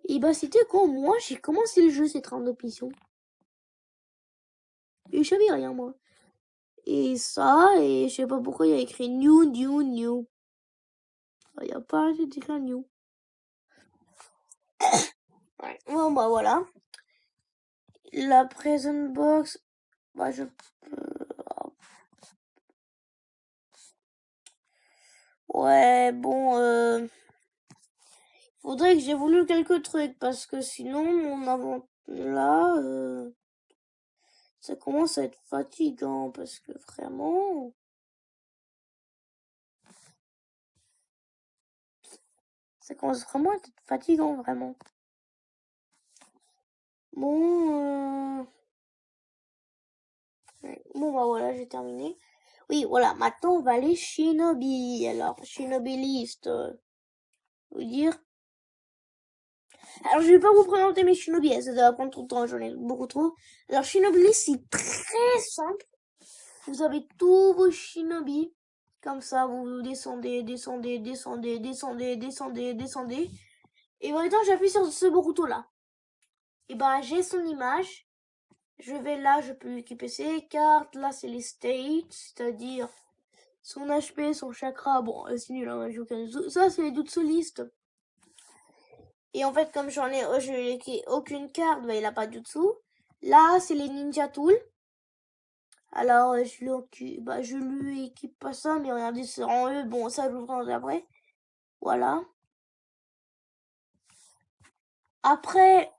Et bah, c'était quand moi j'ai commencé le jeu, cette en option. Et je savais rien, moi. Et ça, et je sais pas pourquoi il y a écrit new, new, new. Il n'y a pas écrit new. Ouais. Bon, bah voilà. La present box, bah je peux... Ouais, bon, faudrait que j'évolue quelques trucs, parce que sinon, mon avant... Là, ça commence à être fatigant, parce que vraiment... Ça commence vraiment à être fatigant, vraiment. Bon, bon bah voilà, j'ai terminé. Oui, voilà, maintenant on va aller Shinobi. Alors, Shinobi List, vous dire. Alors, je vais pas vous présenter mes Shinobi, ça va prendre trop de temps, j'en ai beaucoup trop. Alors, Shinobi List, c'est très simple. Vous avez tous vos Shinobi. Comme ça, vous descendez, descendez, descendez, descendez, descendez, descendez. Et maintenant, j'appuie sur ce Boruto là. Et bah, j'ai son image. Je vais là, je peux équiper ses cartes. Là, c'est les states, c'est-à-dire son HP, son chakra. Bon, c'est nul, hein, j'ai aucun... Ça, c'est les Jutsu list. Et en fait, comme je n'ai aucune carte, bah, il a pas de Jutsu. Là, c'est les Ninja Tools. Alors, je lui équipe pas ça, mais regardez, c'est en eux. Bon, ça, je vous ferai après. Voilà. Après,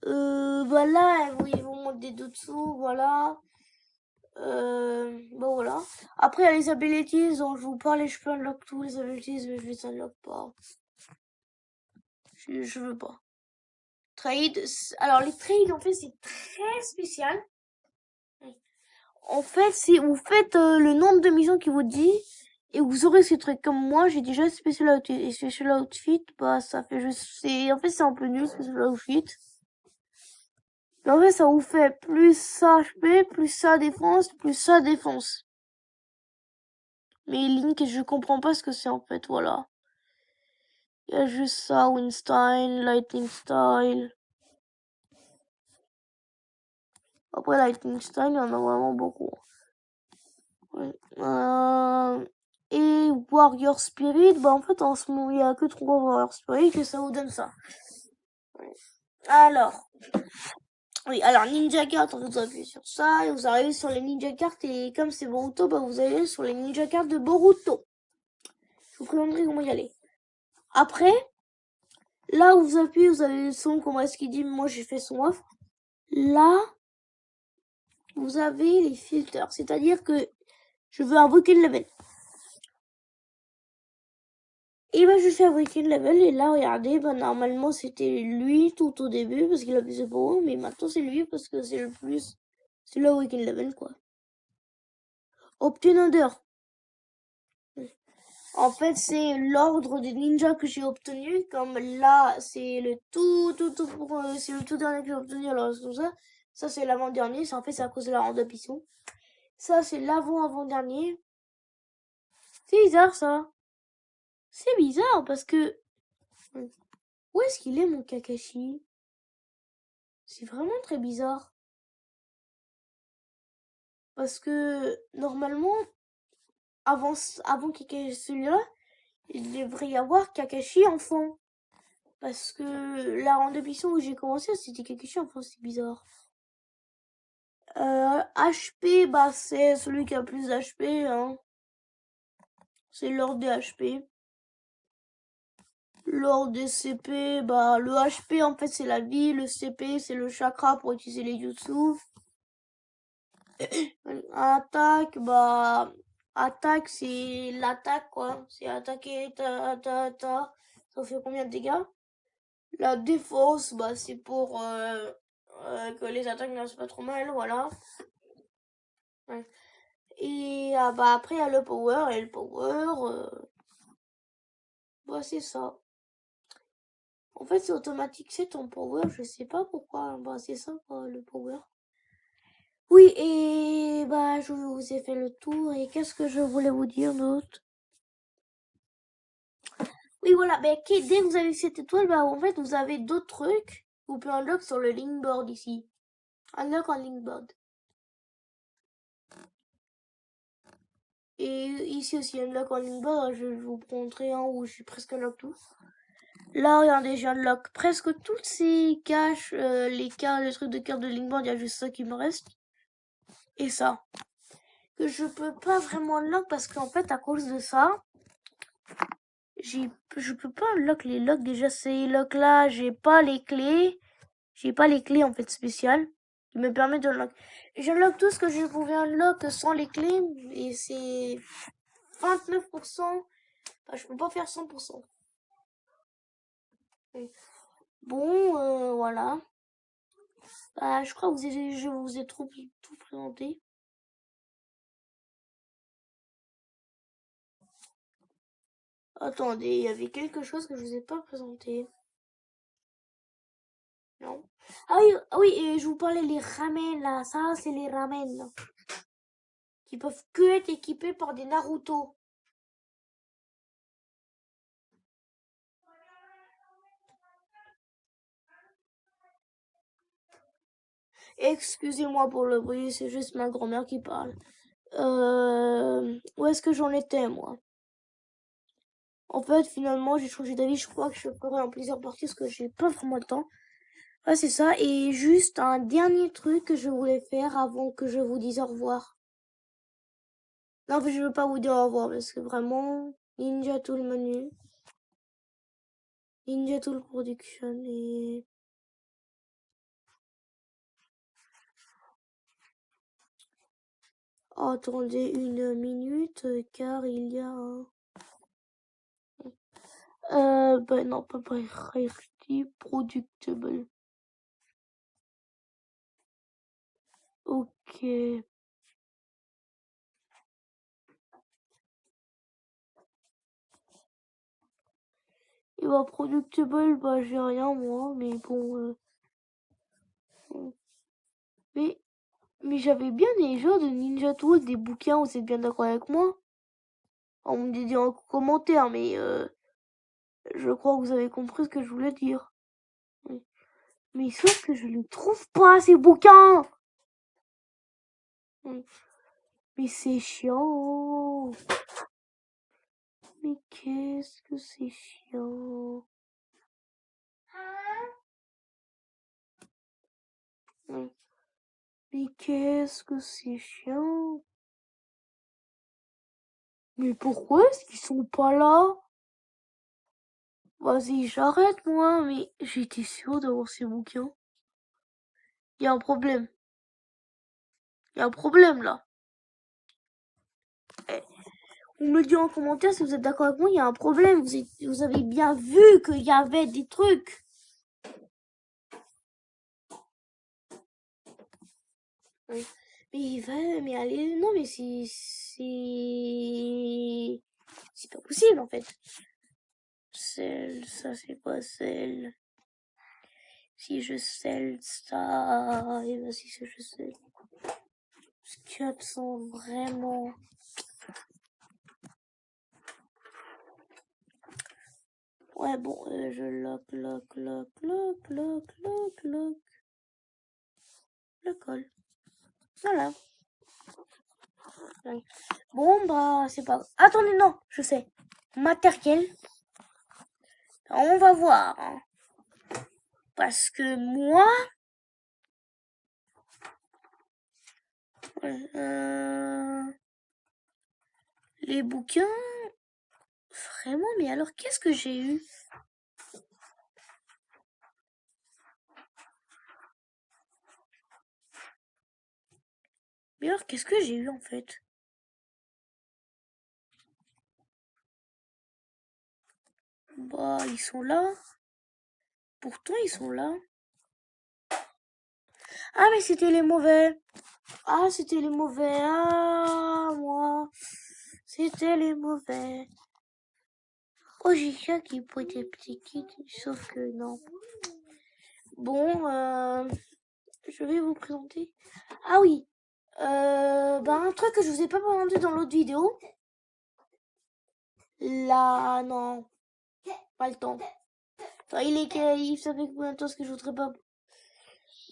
voilà, ils vont monter des dessous, voilà. Bon, voilà. Après, il y a les abilities dont je vous parle et je peux unlock tous les abilities, mais je les unlock pas. Je veux pas. Trade. Alors, les trades, en fait, c'est très spécial. En fait, si vous faites le nombre de missions qui vous dit, et vous aurez ces trucs. Comme moi, j'ai déjà Special Outfit. Et Special Outfit, bah, ça fait juste... En fait, c'est un peu nul, Special Outfit. Mais en fait, ça vous fait plus ça HP, plus ça défense, plus ça défense. Mais Link, je comprends pas ce que c'est en fait, voilà. Il y a juste ça, Windstyle, Lightning Style. Après, Lightning Style, il y en a vraiment beaucoup. Ouais. Et Warrior Spirit, bah en fait, en ce moment, il y a que 3 Warrior Spirit et ça vous donne ça. Ouais. Alors, oui, alors Ninja Card, vous appuyez sur ça et vous arrivez sur les Ninja Cards et comme c'est Boruto, bah vous allez sur les Ninja Cards de Boruto. Je vous présenterai comment y aller. Après, là où vous appuyez, vous avez le son, comment est-ce qu'il dit, moi j'ai fait son off. Là, vous avez les filters, c'est-à-dire que je veux invoquer le level. Et bah je fais invoquer le level et là regardez, bah normalement c'était lui tout au début parce qu'il a plus de power, mais maintenant c'est lui parce que c'est le plus, c'est le awaken level quoi. Obtain Order. En fait, c'est l'ordre des ninjas que j'ai obtenu. Comme là, c'est le c'est le tout dernier que j'ai obtenu. Alors, c'est comme ça. Ça, c'est l'avant-dernier. En fait, c'est à cause de la randoption. Ça, c'est l'avant-avant-dernier. C'est bizarre, ça. C'est bizarre parce que... Où est-ce qu'il est, mon Kakashi? C'est vraiment très bizarre. Parce que, normalement, avant Kakashi, celui-là, il devrait y avoir Kakashi enfant. Parce que la randoption où j'ai commencé, c'était Kakashi enfant, c'est bizarre. HP, bah c'est celui qui a plus d'HP, hein. C'est l'ordre des HP. L'ordre des CP, bah le HP en fait c'est la vie, le CP c'est le chakra pour utiliser les jutsu. Attaque, bah attaque c'est l'attaque quoi. C'est attaquer, ça fait combien de dégâts? La défense, bah c'est pour que les attaques ne fassent pas trop mal, voilà. Ouais. Et bah après il y a le power et le power, bah c'est ça. En fait c'est automatique, c'est ton power, je sais pas pourquoi, bah c'est ça quoi, le power. Oui et bah je vous ai fait le tour et qu'est-ce que je voulais vous dire d'autre? Oui voilà, mais dès que vous avez cette étoile, bah en fait vous avez d'autres trucs. Vous pouvez unlock sur le link board ici. Unlock en link board. Et ici aussi unlock en link board, je vais vous montrer un où je suis presque unlock tout. Là, regardez, j'unlock presque toutes ces caches, les trucs de cartes de linkboard, il y a juste ça qui me reste. Et ça. Que je peux pas vraiment unlock parce qu'en fait, à cause de ça, je peux pas unlock les locks. Déjà, ces locks là, j'ai pas les clés. J'ai pas les clés en fait spéciales qui me permettent de unlock. J'unlock tout ce que je pouvais unlock sans les clés et c'est 29%. Enfin, je peux pas faire 100%. Bon, voilà. Bah, je crois que je vous ai tout présenté. Attendez, il y avait quelque chose que je vous ai pas présenté. Non. Ah oui, et je vous parlais les ramen là. Ça, c'est les ramen là. Qui peuvent que être équipés par des Naruto. Excusez-moi pour le bruit, c'est juste ma grand-mère qui parle. Où est-ce que j'en étais, moi? En fait, finalement, j'ai changé d'avis. Je crois que je ferai en plusieurs parties parce que j'ai pas vraiment le temps. Ah, c'est ça. Et juste un dernier truc que je voulais faire avant que je vous dise au revoir. Non, en fait, je veux pas vous dire au revoir parce que vraiment, Ninja Tool menu. Ninja Tool Production et... Oh, attendez une minute car il y a un... bah non, pas Priority Productable. Ok. Et bah Productable, bah j'ai rien moi, mais bon... Mais j'avais bien des jeux de Ninja Tool, des bouquins, vous êtes bien d'accord avec moi? On me dit en commentaire, mais je crois que vous avez compris ce que je voulais dire. Oui. Mais sauf que je ne trouve pas ces bouquins. Oui. Mais c'est chiant. Mais qu'est-ce que c'est chiant. Oui. Mais qu'est-ce que c'est chiant. Mais pourquoi est-ce qu'ils sont pas là? Vas-y, j'arrête moi, mais j'étais sûre d'avoir ces bouquins. Il y a un problème. Il y a un problème là. Vous me le dites en commentaire si vous êtes d'accord avec moi, il y a un problème. Vous avez bien vu qu'il y avait des trucs. Oui. Mais allez, non mais c'est pas possible en fait. Ça c'est quoi celle? Si je scelle ça, et ben si je scelle. 400 vraiment. Ouais bon, je lock. Le colle. Voilà. Bon bah c'est pas. Attendez non, je sais. Matériel. On va voir. Hein. Parce que moi. Les bouquins. Vraiment, mais alors qu'est-ce que j'ai eu? Mais alors qu'est-ce que j'ai eu en fait? Bah ils sont là. Pourtant ils sont là. Ah mais c'était les mauvais. Ah c'était les mauvais. Ah moi. C'était les mauvais. Oh j'ai ça qui peut être petits kits, sauf que non. Bon, je vais vous présenter. Ah oui, un truc que je vous ai pas présenté dans l'autre vidéo. Là, non, pas le temps. Enfin, ça fait combien de temps que je voudrais pas.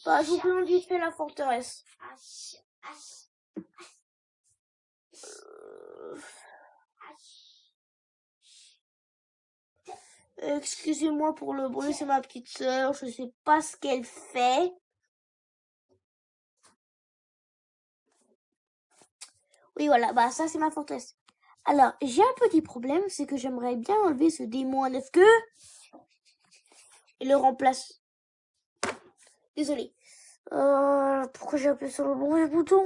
Bah, je vous présente vite fait la forteresse. Excusez-moi pour le bruit, c'est ma petite sœur, je sais pas ce qu'elle fait. Oui, voilà, bah ça c'est ma forteresse. Alors, j'ai un petit problème, c'est que j'aimerais bien enlever ce démon à 9 queues et le remplacer. Désolée. Pourquoi j'ai appuyé sur le mauvais bouton?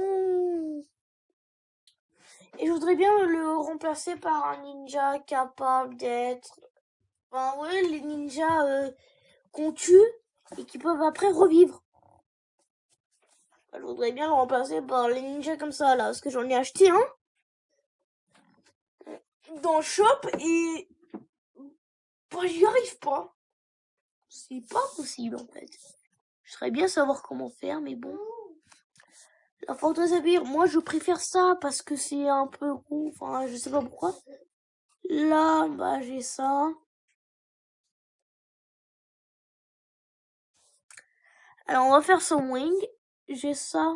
Et je voudrais bien le remplacer par un ninja capable d'être... Enfin, ouais, les ninjas qu'on tue et qui peuvent après revivre. Je voudrais bien le remplacer par les ninjas comme ça, là, parce que j'en ai acheté un dans le shop et... Bah, j'y arrive pas. C'est pas possible, en fait. Je saurais bien savoir comment faire, mais bon... La forteresse à pire, moi je préfère ça parce que c'est un peu roux, enfin je sais pas pourquoi. Là, bah j'ai ça. Alors on va faire son wing. J'ai ça.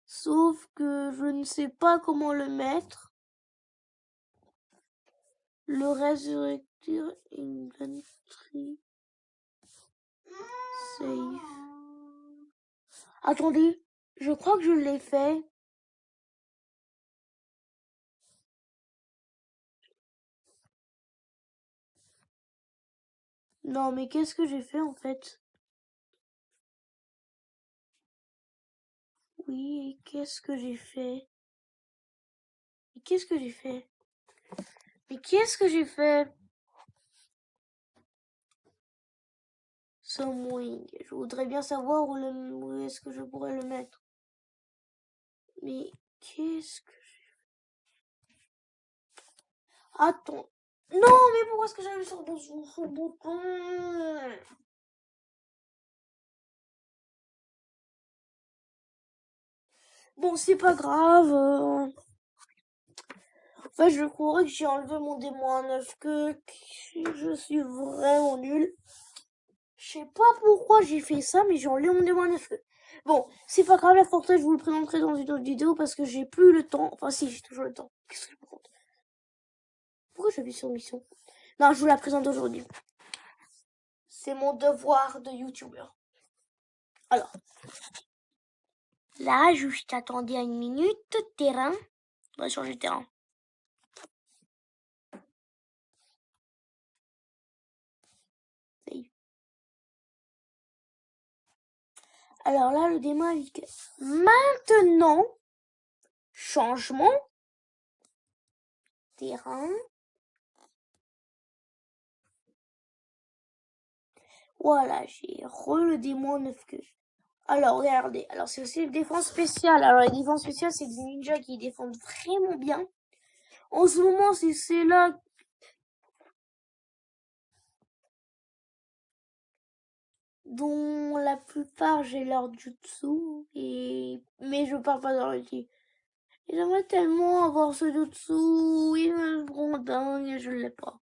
Sauf que je ne sais pas comment le mettre. Le Resurrector Inventory. Save. Attendez, je crois que je l'ai fait. Non, mais qu'est-ce que j'ai fait en fait? Oui, qu'est-ce que j'ai fait? Mais qu'est-ce que j'ai fait? Mais qu'est-ce que j'ai fait? Some wing. Je voudrais bien savoir où est-ce que je pourrais le mettre. Mais qu'est-ce que j'ai fait? Attends. Non, mais pourquoi est-ce que j'avais sur le bouton? Bon, c'est pas grave. En fait, je croirais que j'ai enlevé mon démon à 9 que je suis vraiment nul. Je sais pas pourquoi j'ai fait ça, mais j'ai enlevé mon démon à 9 que. Bon, c'est pas grave, la forteresse, je vous le présenterai dans une autre vidéo parce que j'ai plus le temps. Enfin, si, j'ai toujours le temps. Qu'est-ce que je me compte? Pourquoi j'appuie sur mission? Non, je vous la présente aujourd'hui. C'est mon devoir de youtubeur. Alors, là, juste attendez une minute. Terrain. On va changer de terrain. Alors là, le démon indique maintenant, changement, terrain. Voilà, j'ai le démon 9 queues. Alors, regardez. Alors, c'est aussi une défense spéciale. Alors, la défense spéciale, c'est des ninjas qui défendent vraiment bien. En ce moment, c'est ceux-là dont la plupart j'ai leur jutsu. Mais je parle pas dans le dit. J'aimerais tellement avoir ce jutsu. Il me rend dingue et je l'ai pas.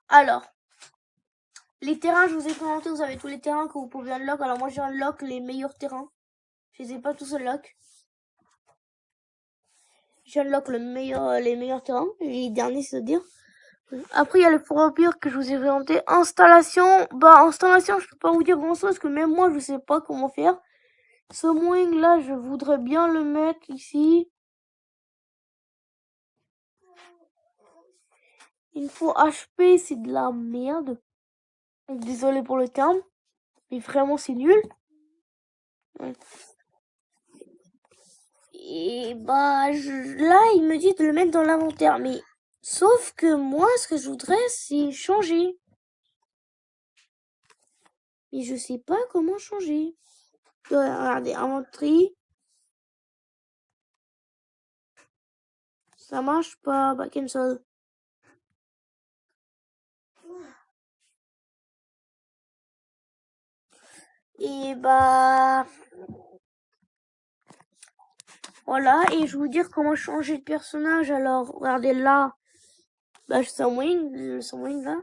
Alors, les terrains, je vous ai présenté, vous avez tous les terrains que vous pouvez unlock. Alors moi, j'ai unlock les meilleurs terrains. Je les ai pas tous unlock. J'ai unlock les meilleurs terrains, les derniers, c'est-à-dire. Après, il y a le Empire que je vous ai présenté. Installation, installation, je peux pas vous dire grand-chose parce que même moi, je sais pas comment faire. Summoning, là, je voudrais bien le mettre ici. Il faut HP, c'est de la merde. Désolé pour le terme, mais vraiment, c'est nul. Ouais. Et là, il me dit de le mettre dans l'inventaire, mais sauf que moi, ce que je voudrais, c'est changer. Mais je sais pas comment changer. Regardez, inventory. Ça marche pas, cancel. Et voilà, et je vais vous dire comment changer de personnage. Alors, regardez là, je Summoning là.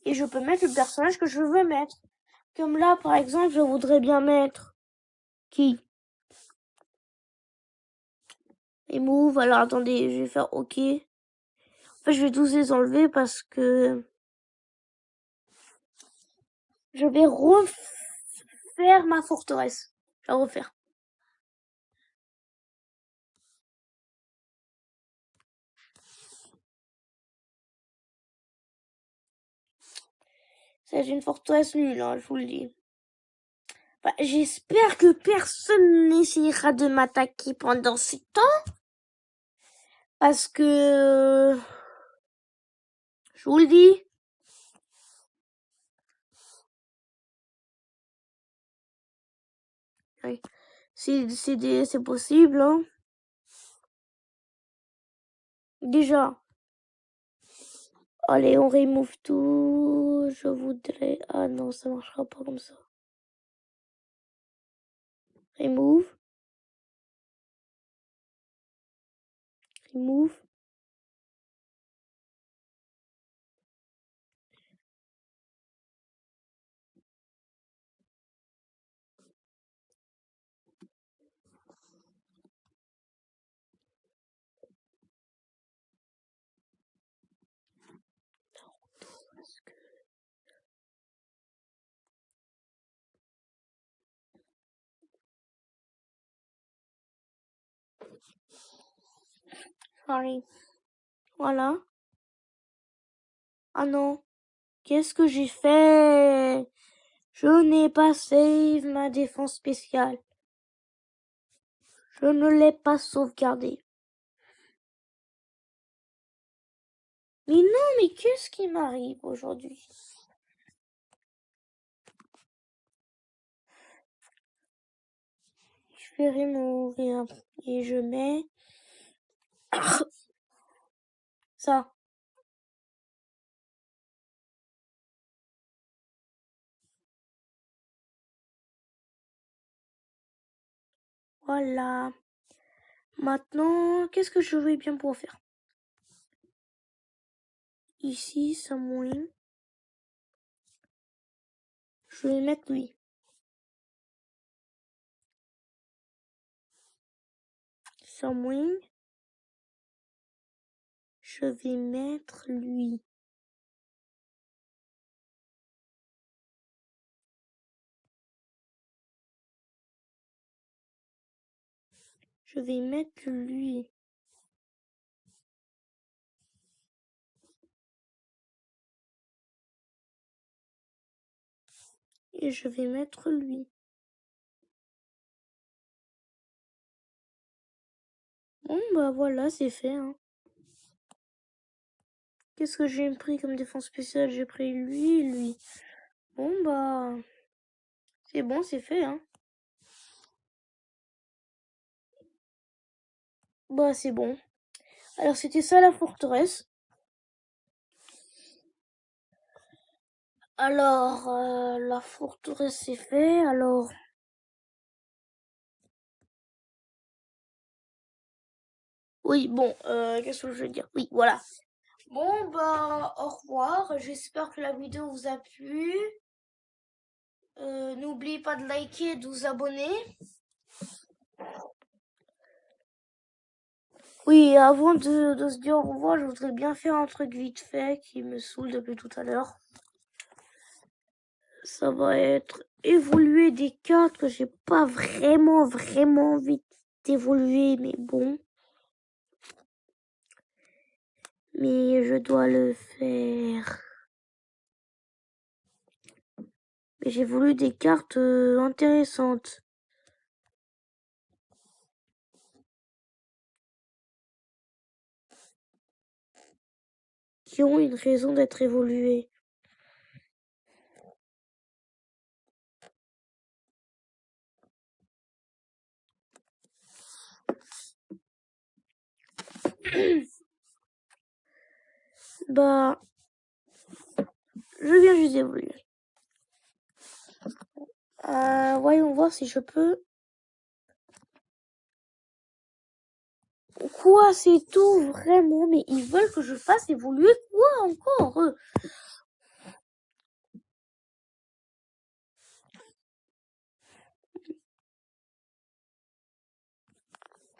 Et je peux mettre le personnage que je veux mettre. Comme là, par exemple, je voudrais bien mettre qui? Remove, alors attendez, je vais faire OK. En fait, je vais tous les enlever parce que je vais refaire ma forteresse. Je vais refaire. C'est une forteresse nulle, hein, je vous le dis. J'espère que personne n'essayera de m'attaquer pendant ce temps. Parce que... je vous le dis. Oui. C'est possible, hein. Déjà. Allez, on remove tout. Je voudrais... Ah non, ça marchera pas comme ça. Remove. Remove. Sorry. Voilà. Ah non. Qu'est-ce que j'ai fait? Je n'ai pas save ma défense spéciale. Je ne l'ai pas sauvegardé. Mais non, mais qu'est-ce qui m'arrive aujourd'hui? Je vais remove et je mets ça. Voilà. Maintenant, qu'est-ce que je vais bien pouvoir faire? Ici, Samwing. Je vais mettre lui. Samwing. Je vais mettre lui. Je vais mettre lui. Et je vais mettre lui. Bon, bah voilà, c'est fait. Hein. Qu'est-ce que j'ai pris comme défense spéciale? J'ai pris lui et lui. Bon, bah... c'est bon, c'est fait. Hein. Bah, c'est bon. Alors, c'était ça la forteresse. Alors, la forteresse, c'est fait. Alors... oui, bon, qu'est-ce que je veux dire? Oui, voilà. Bon, bah, au revoir. J'espère que la vidéo vous a plu. N'oubliez pas de liker et de vous abonner. Oui, avant de se dire au revoir, je voudrais bien faire un truc vite fait qui me saoule depuis tout à l'heure. Ça va être évoluer des cartes que j'ai pas vraiment envie d'évoluer, mais bon. Mais je dois le faire. Mais j'ai voulu des cartes intéressantes. Qui ont une raison d'être évoluées. Bah, je viens juste d'évoluer. Voyons voir si je peux. Quoi, c'est tout, vraiment? Mais ils veulent que je fasse évoluer quoi encore?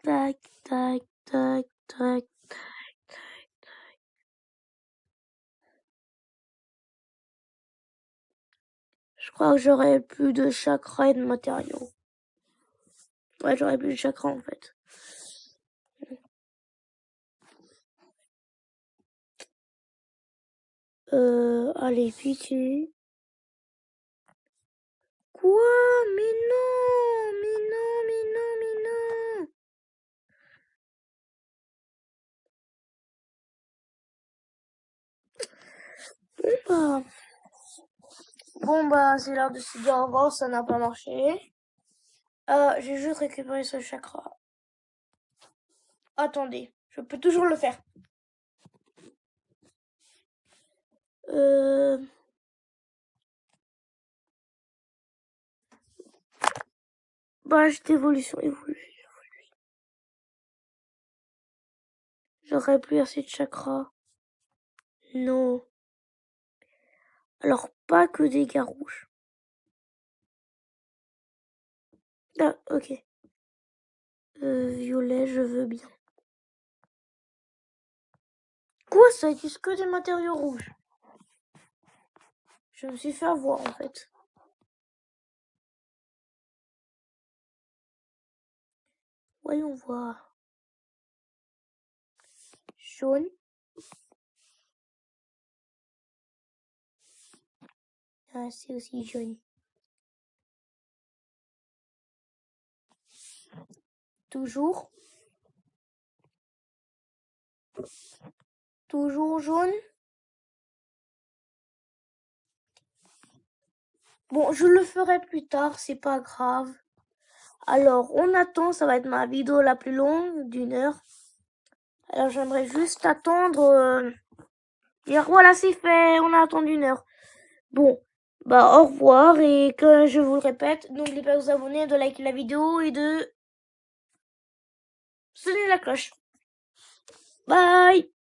Tac, tac, tac, tac, tac, tac. Je crois que j'aurai plus de chakra et de matériaux. Ouais, j'aurai plus de chakra en fait. Allez, pitié. Quoi? Mais non, mais non, mais non, mais non. Bon bah, c'est l'heure de se dire au revoir, ça n'a pas marché. J'ai juste récupéré ce chakra. Attendez, je peux toujours le faire. Badge d'évolution, évolue. J'aurais plus assez de chakra. Non. Alors, pas que des gars rouges. Ah, ok. Violet, je veux bien. Quoi, ça utilise que des matériaux rouges? Je me suis fait avoir, en fait. Voyons voir. Jaune. Ah, c'est aussi jaune. Toujours. Toujours jaune. Bon, je le ferai plus tard, c'est pas grave. Alors, on attend, ça va être ma vidéo la plus longue, d'1 heure. Alors, j'aimerais juste attendre... dire, voilà, c'est fait, on a attendu 1 heure. Bon, bah au revoir, et que je vous le répète, n'oubliez pas de vous abonner, de liker la vidéo et de sonnez la cloche. Bye!